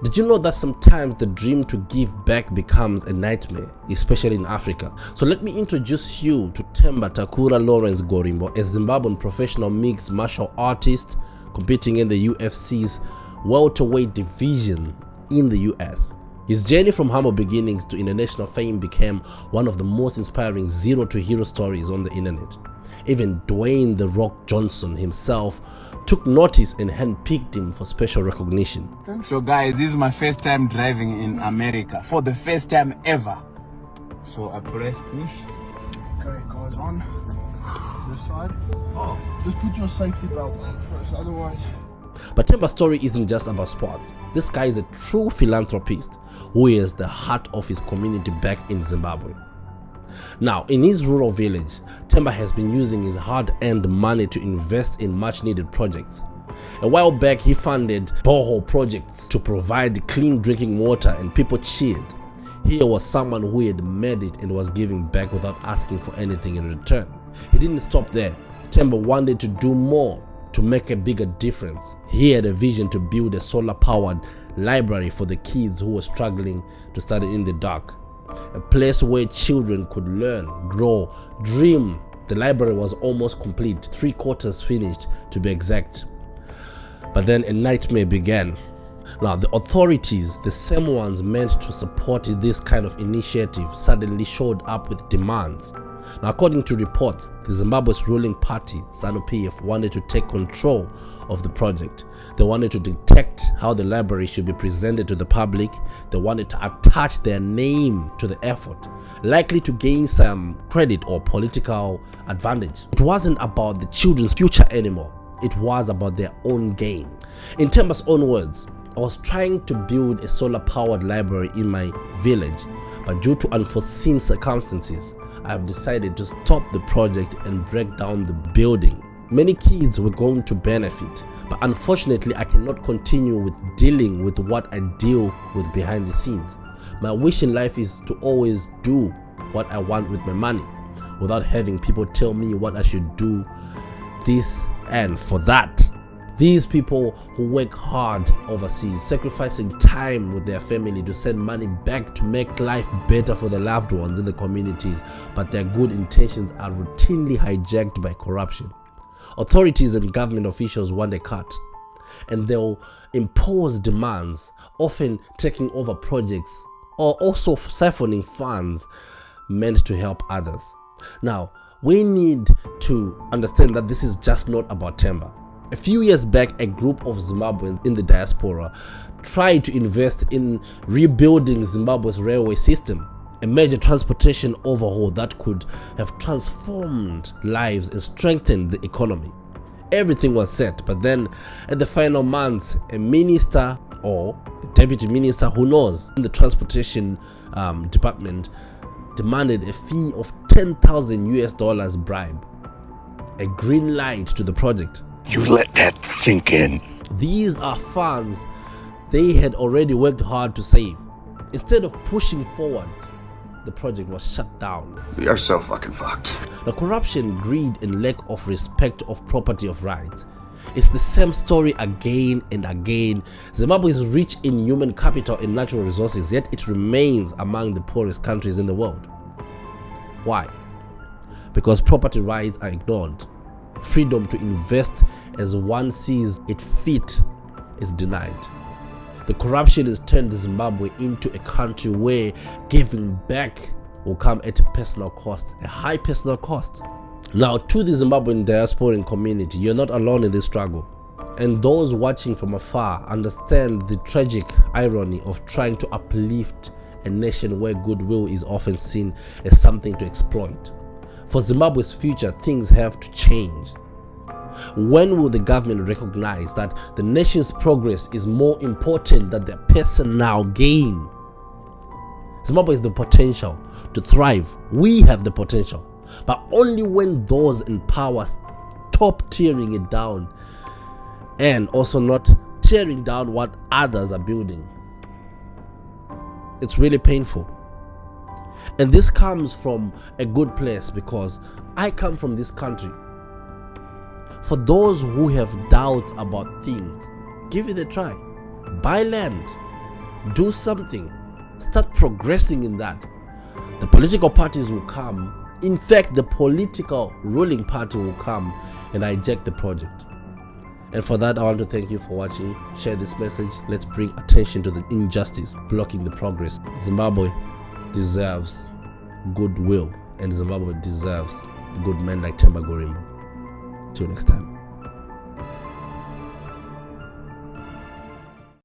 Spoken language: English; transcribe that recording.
Did you know that sometimes the dream to give back becomes a nightmare, especially in Africa? So let me introduce you to Themba Gorimbo, a Zimbabwean professional mixed martial artist competing in the UFC's welterweight division in the US. His journey from humble beginnings to international fame became one of the most inspiring zero to hero stories on the internet. Even Dwayne "The Rock" Johnson himself took notice and handpicked him for special recognition. So guys, this is my first time driving in America, for the first time ever. So I press push. Okay, guys, on this side. Oh. Just put your safety belt on first, otherwise. But Themba's story isn't just about sports. This guy is a true philanthropist who is the heart of his community back in Zimbabwe. Now, in his rural village, Themba has been using his hard-earned money to invest in much-needed projects. A while back, he funded borehole projects to provide clean drinking water, and people cheered. Here was someone who had made it and was giving back without asking for anything in return. He didn't stop there. Themba wanted to do more, to make a bigger difference. He had a vision to build a solar-powered library for the kids who were struggling to study in the dark. A place where children could learn, grow, dream. The library was almost complete, 3/4 finished to be exact. But then a nightmare began. Now, the authorities, the same ones meant to support this kind of initiative, suddenly showed up with demands. Now, according to reports, the Zimbabwe's ruling party, Zanu PF, wanted to take control of the project. They wanted to dictate how the library should be presented to the public. They wanted to attach their name to the effort, likely to gain some credit or political advantage. It wasn't about the children's future anymore. It was about their own gain. In Themba's own words, I was trying to build a solar-powered library in my village, but due to unforeseen circumstances, I have decided to stop the project and break down the building. Many kids were going to benefit, but unfortunately I cannot continue with dealing with what I deal with behind the scenes. My wish in life is to always do what I want with my money, without having people tell me what I should do this and for that. These people who work hard overseas, sacrificing time with their family to send money back to make life better for their loved ones in the communities, but their good intentions are routinely hijacked by corruption. Authorities and government officials want a cut, and they'll impose demands, often taking over projects or also siphoning funds meant to help others. Now, we need to understand that this is just not about Themba. A few years back, a group of Zimbabweans in the diaspora tried to invest in rebuilding Zimbabwe's railway system, a major transportation overhaul that could have transformed lives and strengthened the economy. Everything was set, but then at the final months, a minister or a deputy minister, who knows, in the transportation department demanded a fee of $10,000 bribe, a green light to the project. You let that sink in. These are funds they had already worked hard to save. Instead of pushing forward, the project was shut down. We are so fucking fucked. The corruption, greed, and lack of respect of property of rights. It's the same story again and again. Zimbabwe is rich in human capital and natural resources, yet it remains among the poorest countries in the world. Why? Because property rights are ignored. Freedom to invest as one sees it fit is denied. The corruption has turned Zimbabwe into a country where giving back will come at a personal cost, a high personal cost. Now, to the Zimbabwean diasporan community, you're not alone in this struggle. And those watching from afar understand the tragic irony of trying to uplift a nation where goodwill is often seen as something to exploit. For Zimbabwe's future, things have to change. When will the government recognize that the nation's progress is more important than their personal gain? Zimbabwe has the potential to thrive. We have the potential, but only when those in power stop tearing it down and also not tearing down what others are building. It's really painful. And this comes from a good place because I come from this country. For those who have doubts about things, give it a try. Buy land, Do something. Start progressing in that. The political parties will come. In fact, the political ruling party will come and hijack the project. And for that, I want to thank you for watching. Share this message. Let's bring attention to the injustice blocking the progress. Zimbabwe deserves goodwill, and Zimbabwe deserves good men like Themba Gorimbo. Till next time.